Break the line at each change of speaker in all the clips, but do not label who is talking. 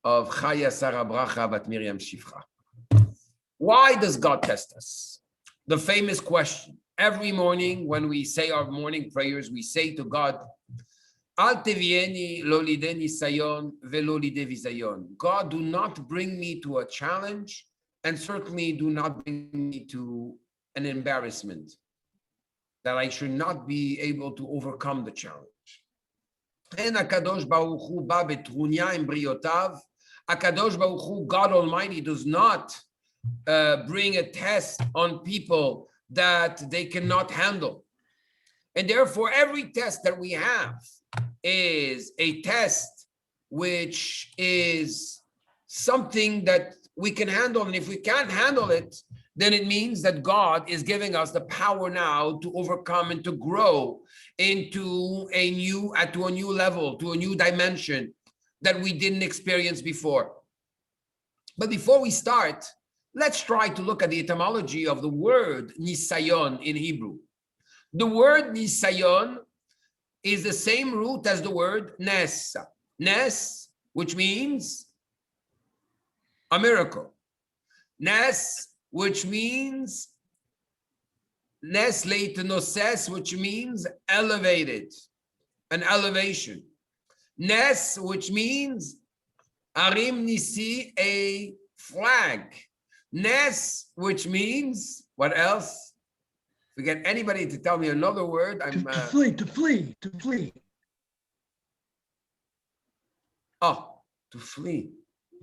of Chaya Sara Bracha but Miriam Shifra. Why does God test us? The famous question. Every morning when we say our morning prayers, we say to God, Al tevieni lo lide nisayon velo lide visayon. God, do not bring me to a challenge, and certainly do not bring me to an embarrassment, that I should not be able to overcome the challenge. And Akadosh Baruch Hu ba betrunya im briotav. Akadosh Baruch Hu, God Almighty, does not bring a test on people that they cannot handle. And therefore, every test that we have is a test which is something that we can handle. And if we can't handle it, then it means that God is giving us the power now to overcome and to grow into a new level, to a new dimension that we didn't experience before. But before we start, let's try to look at the etymology of the word nisayon in Hebrew. The word nisayon is the same root as the word nes. Nes, which means a miracle. Nes, which means nes leitnoses, which means elevated, an elevation. Nes, which means arim nisi, a flag. Nes, which means, what else? If we get anybody to tell me another word, I'm...
To flee.
Oh, to flee.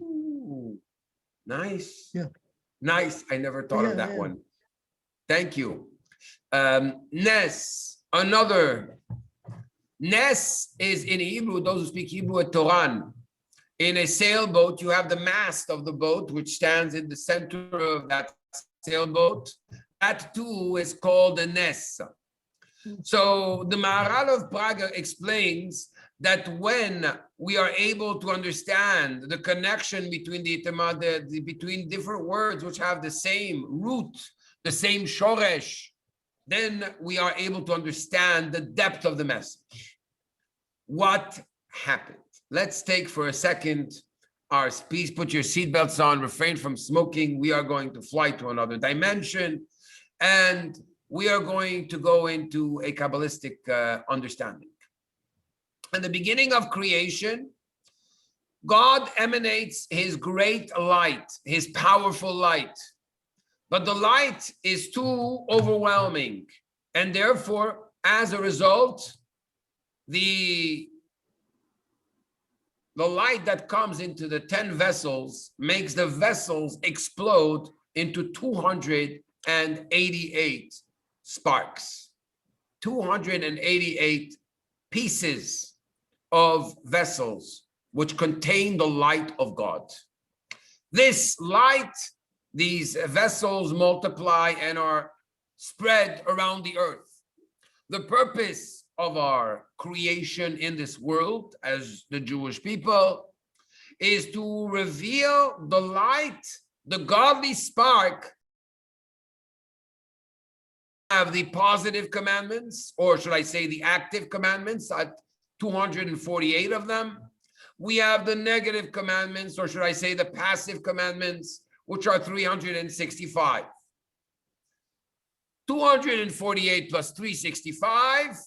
Ooh, nice.
Yeah.
Nice. I never thought of that one. Thank you. Nes, another. Nes is in Hebrew, those who speak Hebrew, a Toran. In a sailboat, you have the mast of the boat, which stands in the center of that sailboat. That too is called a nes. So the Maharal of Praga explains that when we are able to understand the connection between between different words which have the same root, the same shoresh, then we are able to understand the depth of the message. What happened? Let's take for a second our please put your seatbelts on, refrain from smoking. We are going to fly to another dimension, and we are going to go into a Kabbalistic understanding. In the beginning of creation, God emanates his great light, his powerful light. But the light is too overwhelming. And therefore, as a result, the light that comes into the 10 vessels makes the vessels explode into 288 sparks, 288 pieces of vessels which contain the light of God. This light, these vessels multiply and are spread around the earth. The purpose of our creation in this world as the Jewish people is to reveal the light, the godly spark. Have the positive commandments, or should I say the active commandments, at 248 of them. We have the negative commandments, or should I say the passive commandments, which are 365. 248 plus 365,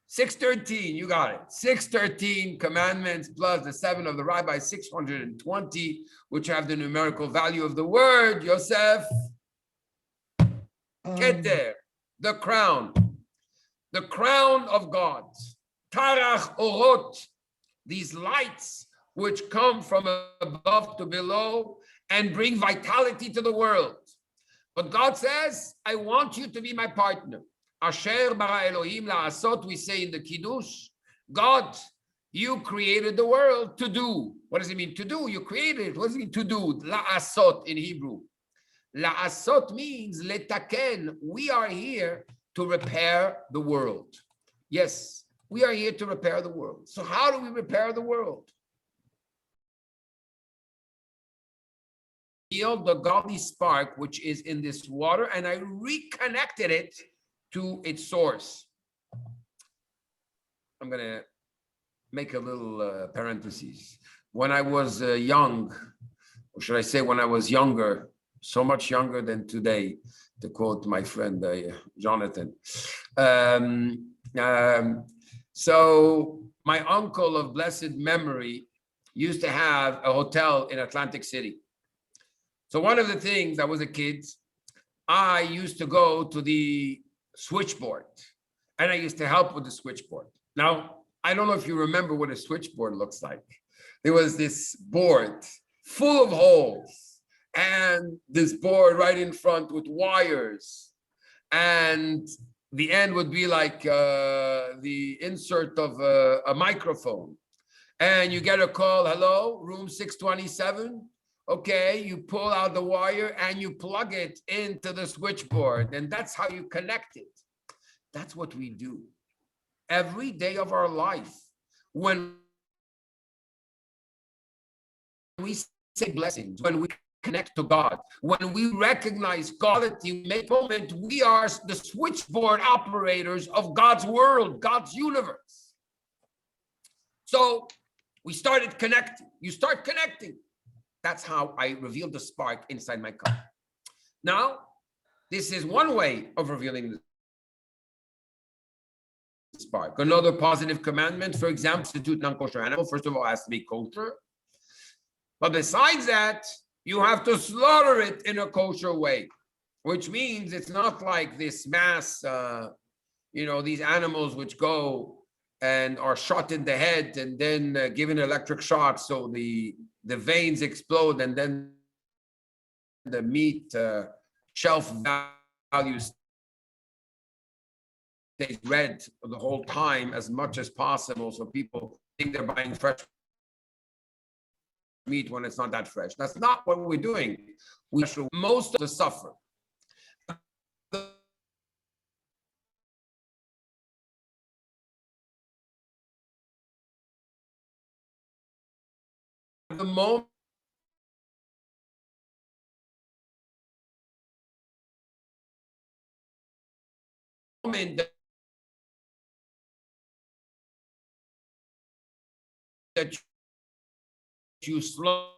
613, you got it. 613 commandments plus the 7 of the rabbi, 620, which have the numerical value of the word, Yosef. Keter, the crown of God. Tarach orot, these lights which come from above to below and bring vitality to the world. But God says, I want you to be my partner. Asher bara Elohim la'asot, we say in the Kiddush, God, you created the world to do. What does it mean to do? You created it. What does it mean to do? La'asot in Hebrew. La'asot means letaken. We are here to repair the world. Yes, we are here to repair the world. So how do we repair the world? Feel the godly spark which is in this water, and I reconnected it to its source. I'm going to make a little parenthesis. When I was young, or should I say when I was younger, so much younger than today, to quote my friend Jonathan. So my uncle of blessed memory used to have a hotel in Atlantic City. So one of the things, I was a kid, I used to go to the switchboard and I used to help with the switchboard. Now, I don't know if you remember what a switchboard looks like. There was this board full of holes and this board right in front with wires. And the end would be like the insert of a microphone. And you get a call, hello, room 627. Okay, you pull out the wire and you plug it into the switchboard. And that's how you connect it. That's what we do every day of our life. When we say blessings, when we connect to God, when we recognize quality, make moment, we are the switchboard operators of God's world, God's universe. So we started connecting. You start connecting. That's how I revealed the spark inside my cup. Now, this is one way of revealing the spark. Another positive commandment, for example, substitute non-kosher animal, first of all, has to be kosher. But besides that, you have to slaughter it in a kosher way, which means it's not like this mass, these animals which go and are shot in the head and then given electric shocks so the veins explode and then the meat shelf value stays red the whole time as much as possible, so people think they're buying fresh meat when it's not that fresh. That's not what we're doing. We should most of the suffer. The moment that you slaughter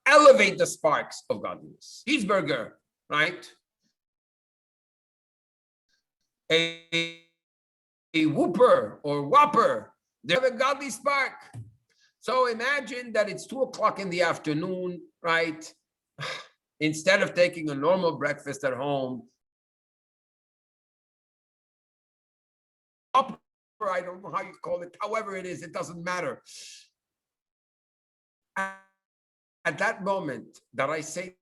elevate the sparks of godliness. Cheeseburger, right? A whooper or whopper, they have a godly spark. So imagine that it's 2:00 in the afternoon, right? Instead of taking a normal breakfast at home, I don't know how you call it, however it is, it doesn't matter. At that moment that I say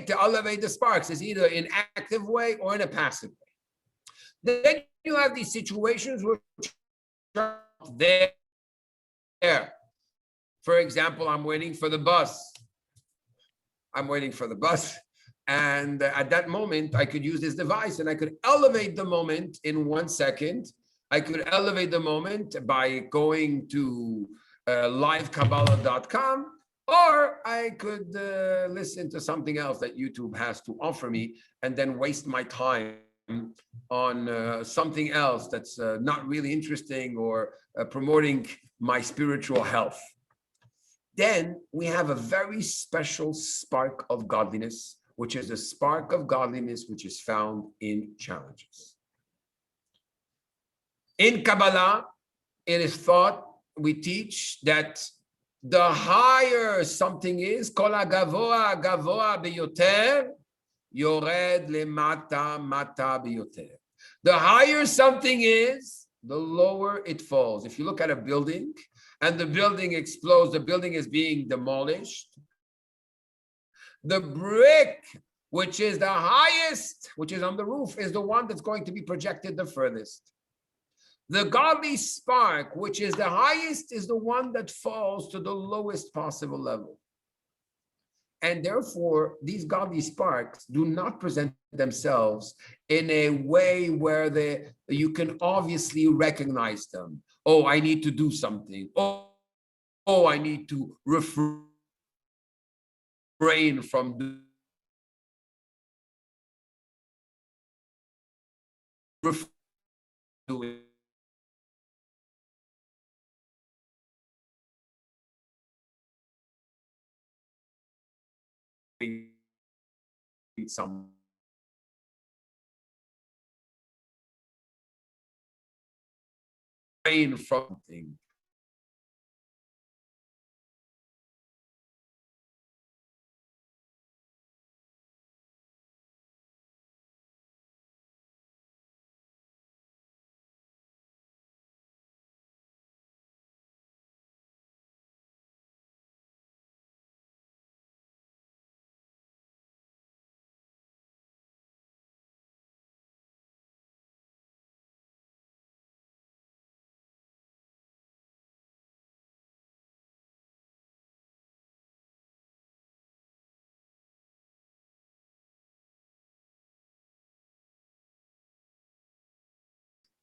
to elevate the sparks is either in active way or in a passive way. Then you have these situations which are there. For example, I'm waiting for the bus. And at that moment, I could use this device and I could elevate the moment in 1 second. I could elevate the moment by going to livekabbalah.com, or I could listen to something else that YouTube has to offer me and then waste my time on something else that's not really interesting or promoting my spiritual health. then we have a very special spark of godliness, which is the spark of godliness which is found in challenges. In Kabbalah, it is thought, we teach that the higher something is, kol hagavoa gavoa biyoter, yored lemata mata biyoter. The higher something is, the lower it falls. If you look at a building and the building explodes, the building is being demolished. The brick, which is the highest, which is on the roof, is the one that's going to be projected the furthest. The godly spark, which is the highest, is the one that falls to the lowest possible level. And therefore, these godly sparks do not present themselves in a way where you can obviously recognize them. Oh, I need to do something. Oh, I need to refrain from doing something. Refrain from something.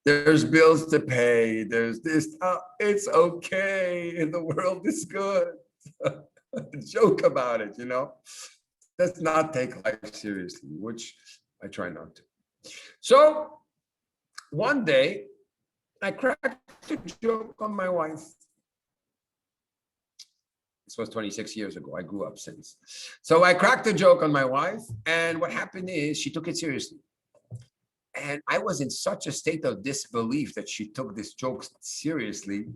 There's bills to pay. There's this. It's okay. The world is good. Joke about it, Let's not take life seriously, which I try not to. So one day, I cracked a joke on my wife. This was 26 years ago. I grew up since. So I cracked a joke on my wife, and what happened is she took it seriously. And I was in such a state of disbelief that she took this joke seriously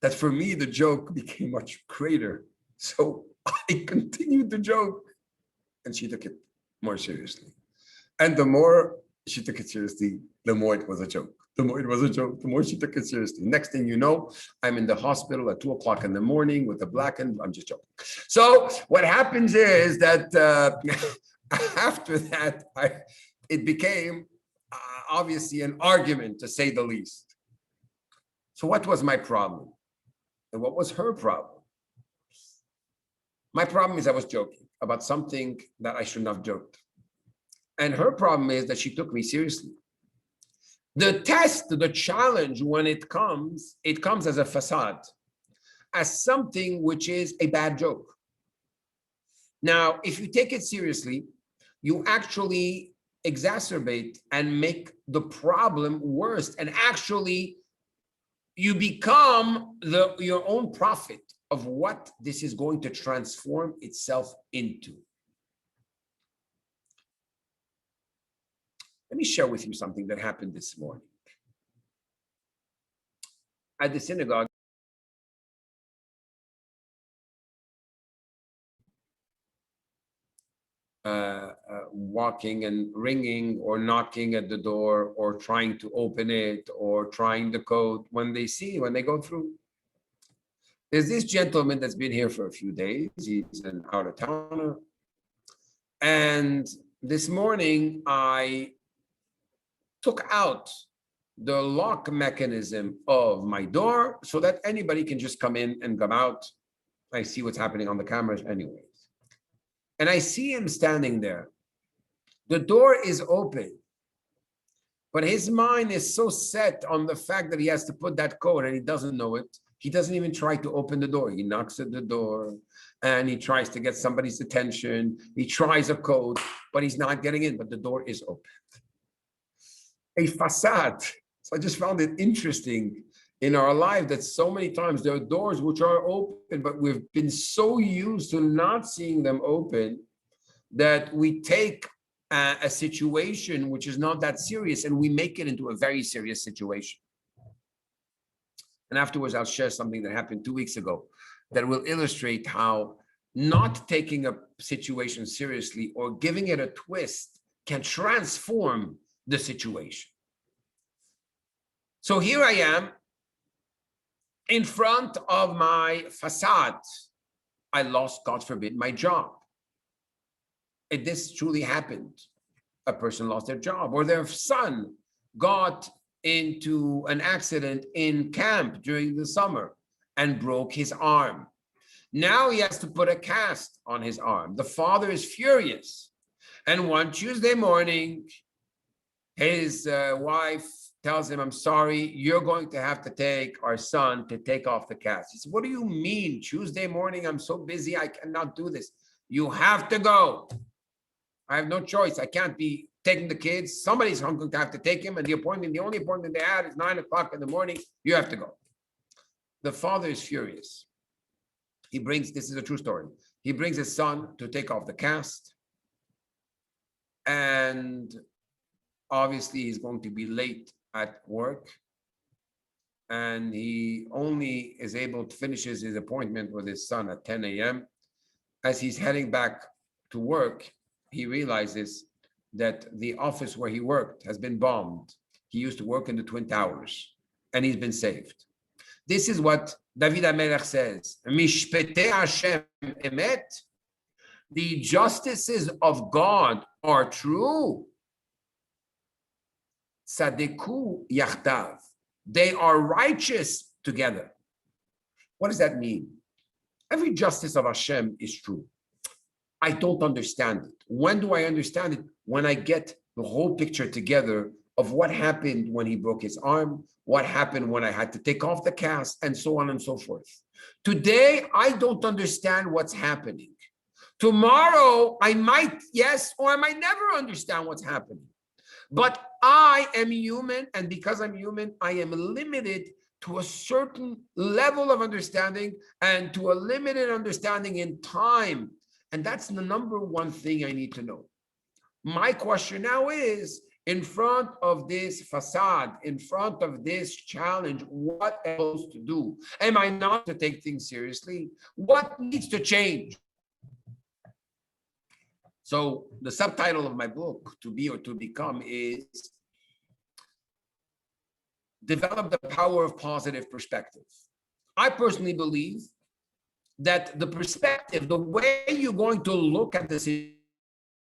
that for me, the joke became much greater. So I continued the joke and she took it more seriously. And the more she took it seriously, the more it was a joke. The more it was a joke, the more she took it seriously. Next thing you know, I'm in the hospital at 2:00 in the morning with a blackened, I'm just joking. So what happens is that after that, it became obviously an argument, to say the least. So what was my problem? And what was her problem? My problem is I was joking about something that I shouldn't have joked. And her problem is that she took me seriously. The test, the challenge, when it comes as a facade, as something which is a bad joke. Now, if you take it seriously, you actually exacerbate and make the problem worse, and actually you become your own prophet of what this is going to transform itself into. Let me share with you something that happened this morning at the synagogue. Walking and ringing or knocking at the door or trying to open it or trying the code when they go through. There's this gentleman that's been here for a few days. He's an out-of-towner. And this morning I took out the lock mechanism of my door so that anybody can just come in and come out. I see what's happening on the cameras anyways. And I see him standing there. The door is open, but his mind is so set on the fact that he has to put that code and he doesn't know it. He doesn't even try to open the door. He knocks at the door and he tries to get somebody's attention. He tries a code, but he's not getting in, but the door is open. A facade. So I just found it interesting in our life that so many times there are doors which are open, but we've been so used to not seeing them open that we take a situation which is not that serious and we make it into a very serious situation. And afterwards, I'll share something that happened 2 weeks ago that will illustrate how not taking a situation seriously or giving it a twist can transform the situation. So here I am in front of my facade. I lost, God forbid, my job. If this truly happened, a person lost their job, or their son got into an accident in camp during the summer and broke his arm. Now he has to put a cast on his arm. The father is furious. And one Tuesday morning, his wife tells him, I'm sorry, you're going to have to take our son to take off the cast. He said, what do you mean? Tuesday morning, I'm so busy, I cannot do this. You have to go. I have no choice. I can't be taking the kids. Somebody's going to have to take him. And the only appointment they had is 9 o'clock in the morning. You have to go. The father is furious. This is a true story. He brings his son to take off the cast. And obviously he's going to be late at work. And he only is able to finish his appointment with his son at 10 a.m. As he's heading back to work, he realizes that the office where he worked has been bombed. He used to work in the Twin Towers, and he's been saved. This is what David HaMelech says, Mishpetei Hashem emet, the justices of God are true. Sadeku yachdav, they are righteous together. What does that mean? Every justice of Hashem is true. I don't understand it. When do I understand it? When I get the whole picture together of what happened when he broke his arm, what happened when I had to take off the cast, and so on and so forth. Today, I don't understand what's happening. Tomorrow, I might, yes, or I might never understand what's happening. But I am human, and because I'm human, I am limited to a certain level of understanding and to a limited understanding in time. And that's the number one thing I need to know. My question now is, in front of this facade, in front of this challenge, what else to do? Am I not to take things seriously? What needs to change? So the subtitle of my book, To Be or To Become, is Develop the Power of Positive Perspective. I personally believe that the perspective, the way you're going to look at the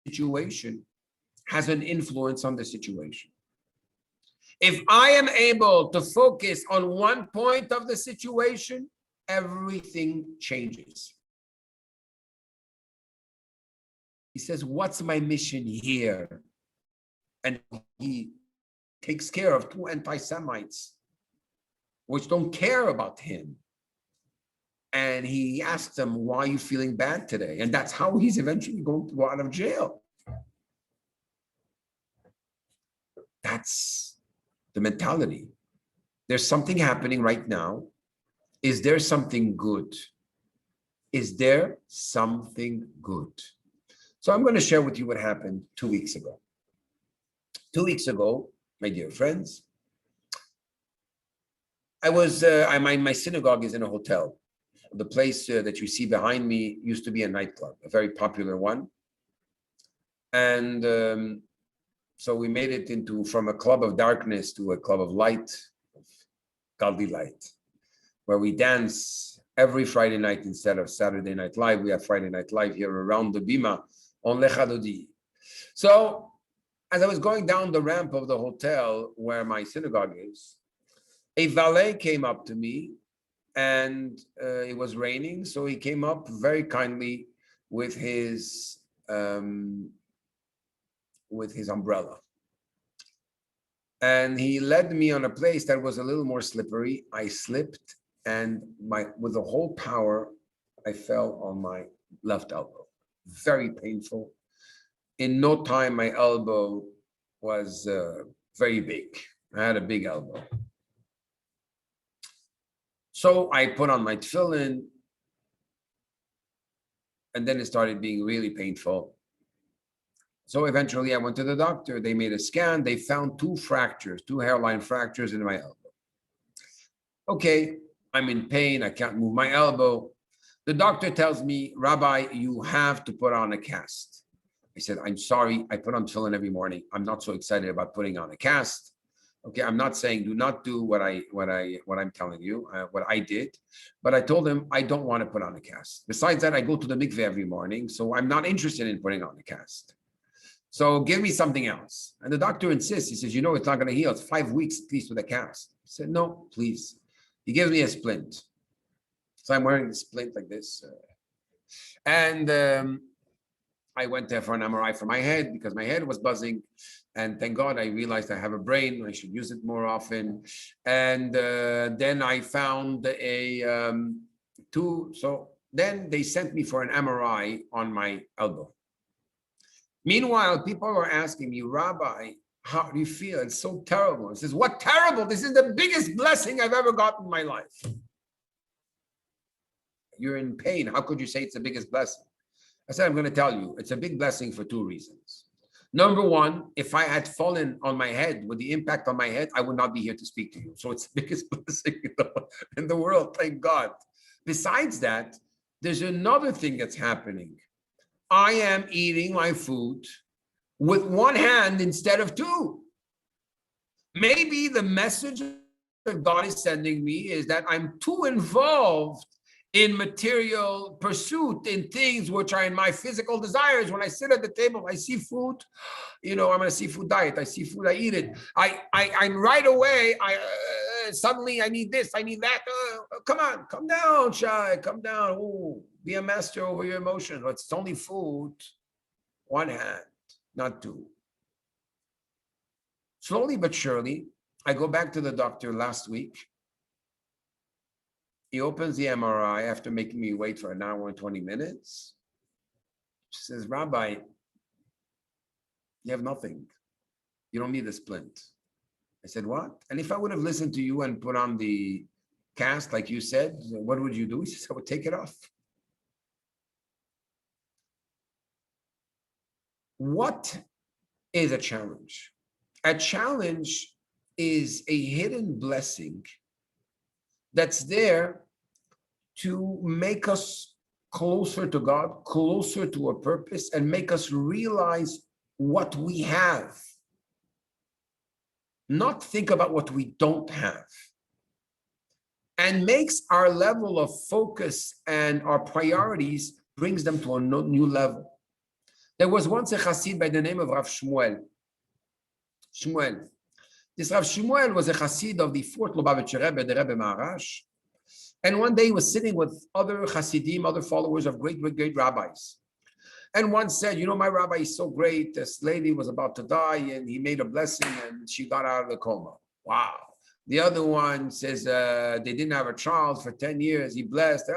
situation, has an influence on the situation. If I am able to focus on one point of the situation, everything changes. He says, what's my mission here? And he takes care of two anti-Semites, which don't care about him. And he asks them, why are you feeling bad today? And that's how he's eventually going to go out of jail. That's the mentality. There's something happening right now. Is there something good? Is there something good? So I'm going to share with you what happened 2 weeks ago. 2 weeks ago, my dear friends, my synagogue is in a hotel. The place that you see behind me used to be a nightclub, a very popular one. And so we made it from a club of darkness to a club of light, of godly light, where we dance every Friday night instead of Saturday Night Live. We have Friday Night Live here around the Bima on Lechadodi. So as I was going down the ramp of the hotel where my synagogue is, a valet came up to me, and it was raining, so he came up very kindly with his umbrella. And he led me on a place that was a little more slippery. I slipped, and with the whole power, I fell on my left elbow. Very painful. In no time, my elbow was very big. I had a big elbow. So I put on my tefillin, and then it started being really painful. So eventually I went to the doctor. They made a scan. They found two hairline fractures in my elbow. Okay, I'm in pain. I can't move my elbow. The doctor tells me, Rabbi, you have to put on a cast. I said, I'm sorry. I put on tefillin every morning. I'm not so excited about putting on a cast. Okay, I'm not saying do not do what I'm telling you, what I did, but I told him I don't want to put on a cast. Besides that, I go to the mikveh every morning, so I'm not interested in putting on a cast. So give me something else. And the doctor insists. He says, you know, it's not going to heal. It's 5 weeks at least with a cast. I said, no, please. He gives me a splint. So I'm wearing the splint like this. And I went there for an MRI for my head because my head was buzzing. And thank God I realized I have a brain. I should use it more often. And then I found so then they sent me for an MRI on my elbow. Meanwhile, people are asking me, Rabbi, how do you feel? It's so terrible. He says, what terrible? This is the biggest blessing I've ever gotten in my life. You're in pain. How could you say it's the biggest blessing? I said, I'm going to tell you, it's a big blessing for 2 reasons. Number one, if I had fallen on my head with the impact on my head, I would not be here to speak to you. So it's the biggest blessing in the world, thank God. Besides that, there's another thing that's happening. I am eating my food with one hand instead of two. Maybe the message that God is sending me is that I'm too involved in material pursuit, in things which are in my physical desires. When I sit at the table, I see food, I'm on a seafood diet. I see food, I eat it. I'm right away, suddenly I need this, I need that. Come on, come down, Chai, come down. Ooh, be a master over your emotions. It's only food, one hand, not two. Slowly but surely, I go back to the doctor last week. He opens the MRI after making me wait for an hour and 20 minutes. She says, Rabbi, you have nothing. You don't need a splint. I said, what? And if I would have listened to you and put on the cast, like you said, what would you do? He says, I would take it off. What is a challenge? A challenge is a hidden blessing that's there to make us closer to God, closer to a purpose, and make us realize what we have. Not think about what we don't have. And makes our level of focus and our priorities, brings them to a new level. There was once a Chassid by the name of Rav Shmuel. This Rav Shmuel was a Chassid of the 4th Lubavitcher Rebbe, the Rebbe Maharash. And one day he was sitting with other Hasidim, other followers of great rabbis. And one said, my rabbi is so great. This lady was about to die and he made a blessing and she got out of the coma. Wow. The other one says they didn't have a child for 10 years. He blessed.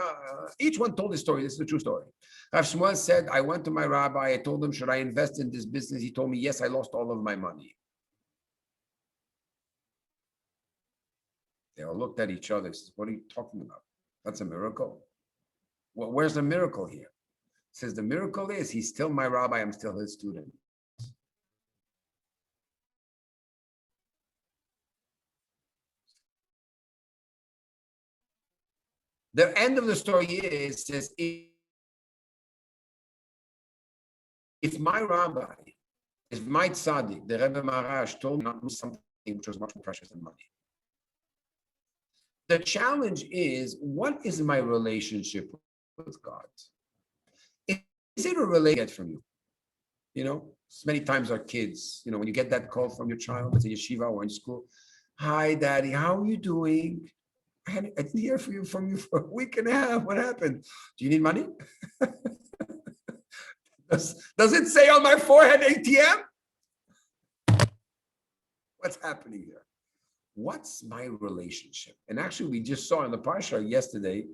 Each one told his story. This is a true story. Rav Shmuel said, I went to my rabbi. I told him, should I invest in this business? He told me, yes, I lost all of my money. They all looked at each other. Says, what are you talking about? That's a miracle. Well, where's the miracle here? Says the miracle is he's still my rabbi. I'm still his student. The end of the story is says if my rabbi, if my tzaddik, the Rebbe Maharash, told me not to do something which was much more precious than money. The challenge is, what is my relationship with God? Is it a relationship from you? Many times our kids, when you get that call from your child, it's in yeshiva or in school, hi, daddy, how are you doing? I didn't hear from you for a week and a half. What happened? Do you need money? Does it say on my forehead ATM? What's happening here? What's my relationship? And actually, we just saw in the Parsha yesterday,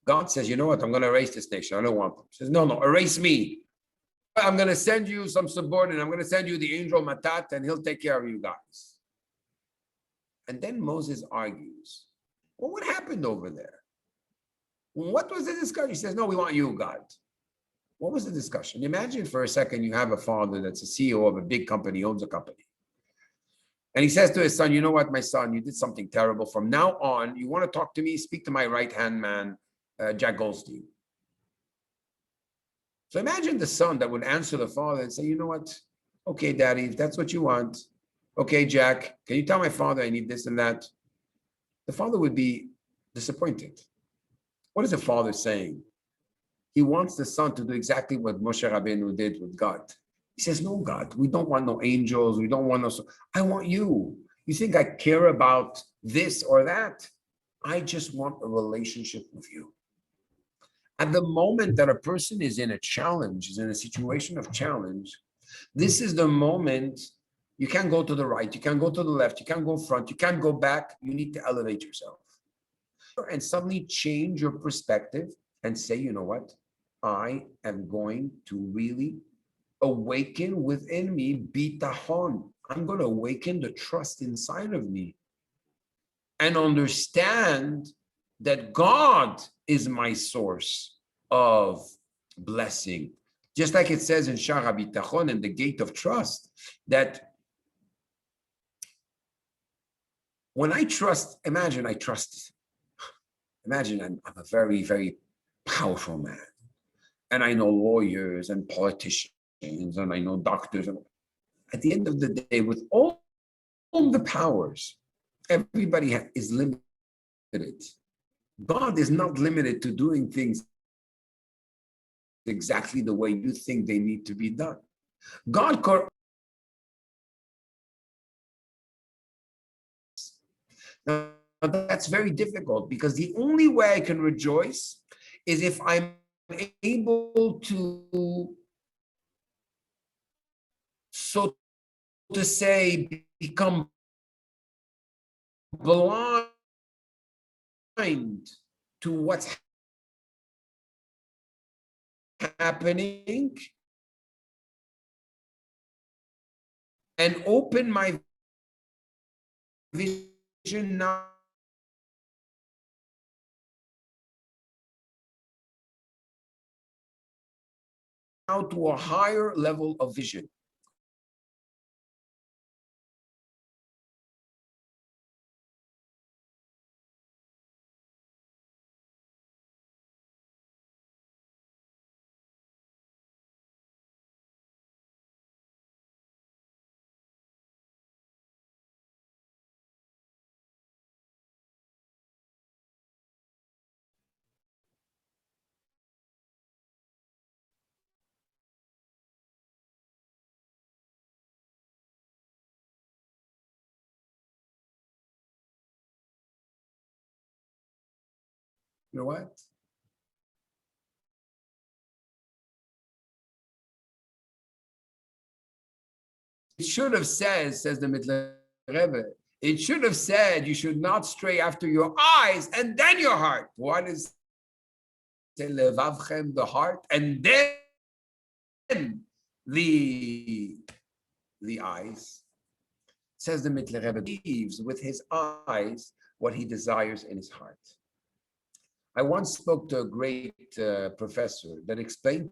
God says, you know what? I'm going to erase this nation. I don't want them. He says, no, erase me. I'm going to send you some subordinate. I'm going to send you the angel Matat, and he'll take care of you guys. And then Moses argues, well, what happened over there? What was the discussion? He says, no, we want you, God. What was the discussion? Imagine for a second you have a father that's a CEO of a big company, owns a company. And he says to his son, you know what, my son, you did something terrible. From now on, you want to talk to me, speak to my right-hand man, Jack Goldstein. So imagine the son that would answer the father and say, you know what? Okay, daddy, if that's what you want. Okay, Jack, can you tell my father I need this and that? The father would be disappointed. What is the father saying? He wants the son to do exactly what Moshe Rabbeinu did with God. He says, no, God, we don't want no angels. We don't want no, I want you. You think I care about this or that? I just want a relationship with you. At the moment that a person is in a challenge, is in a situation of challenge, this is the moment you can't go to the right, you can't go to the left, you can't go front, you can't go back. You need to elevate yourself. And suddenly change your perspective and say, you know what? I am going to really awaken within me bitachon. I'm going to awaken the trust inside of me and understand that God is my source of blessing. Just like it says in Shara Bitachon, in the gate of trust, that when I trust, imagine I trust, imagine I'm a very, very powerful man. And I know lawyers and politicians and I know doctors. At the end of the day, with all the powers, everybody is limited. God is not limited to doing things exactly the way you think they need to be done. God now, that's very difficult because the only way I can rejoice is if I'm able to, so to say, become blind to what's happening and open my vision now to a higher level of vision. You know what? It should have said, says the Mittler Rebbe, it should have said you should not stray after your eyes and then your heart. What is the heart? And then the eyes. Says the Mittler Rebbe, believes with his eyes what he desires in his heart. I once spoke to a great professor that explained